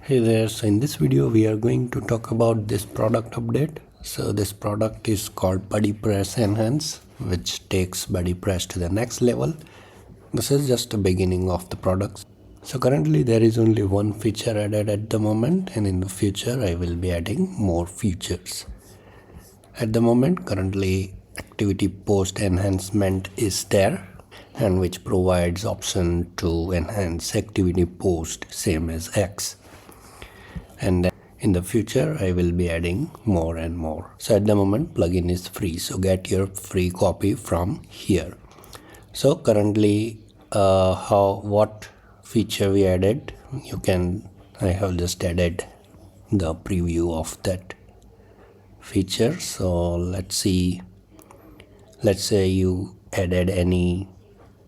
Hey there, so in this video we are going to talk about this product update. So this product is called BuddyPress Enhanced, which takes BuddyPress to the next level. This is just the beginning of the products. So currently there is only one feature added at the moment, and in the future I will be adding more features. At the moment, currently activity post enhancement is there, and which provides option to enhance activity post same as X. And then in the future I will be adding more and more. So at the moment plugin is free, so get your free copy from here. So currently what feature we added, I have just added the preview of that feature. So let's say you added any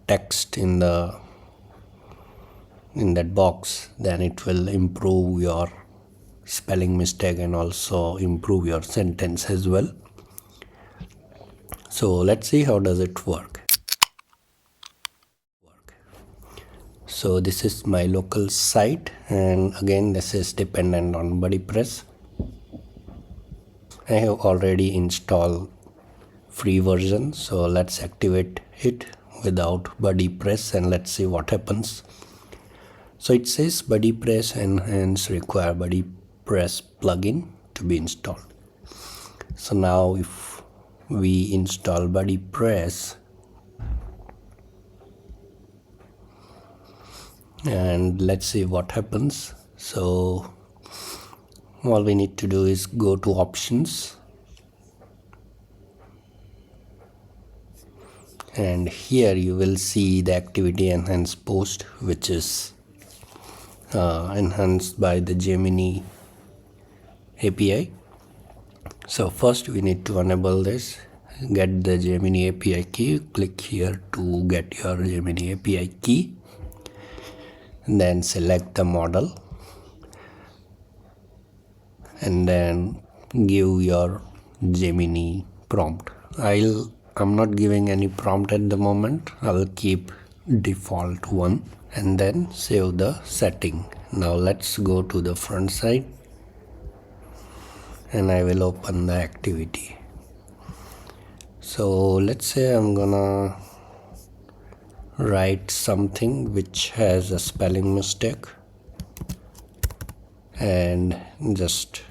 text in that box, then it will improve your spelling mistake and also improve your sentence as well. So let's see how does it work. So this is my local site, and again this is dependent on BuddyPress. I have already installed free version, so let's activate it without BuddyPress and let's see what happens. So it says BuddyPress Enhanced require BuddyPress plugin to be installed. So now if we install BuddyPress and let's see what happens. So all we need to do is go to options, and here you will see the activity enhanced post, which is enhanced by the Gemini API. So first we need to enable this, get the Gemini API key, click here to get your Gemini API key, and then select the model and then give your Gemini prompt. I'm not giving any prompt at the moment, I'll keep default one, and then save the setting. Now let's go to the front side and I will open the activity. So let's say I'm gonna write something which has a spelling mistake, and just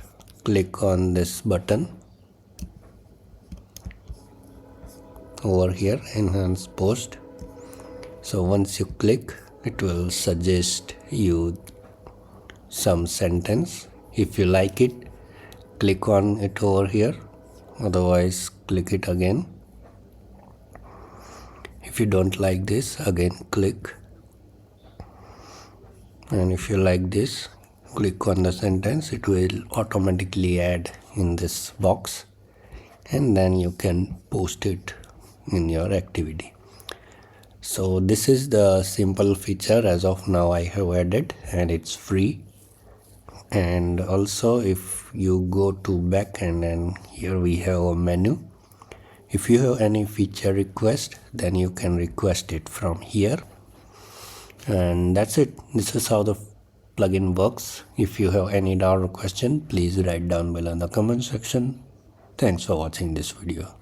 click on this button over here, enhance post. So once you click, it will suggest you some sentence. If you like it, click on it over here, otherwise click it again. If you don't like this, again click, and if you like this, click on the sentence. It will automatically add in this box, and then you can post it in your activity. So this is the simple feature as of now I have added, and it's free. And also if you go to back, and then here we have a menu. If you have any feature request, then you can request it from here, and that's it. This is how the plugin works. If you have any doubt or question, please write down below in the comment section. Thanks for watching this video.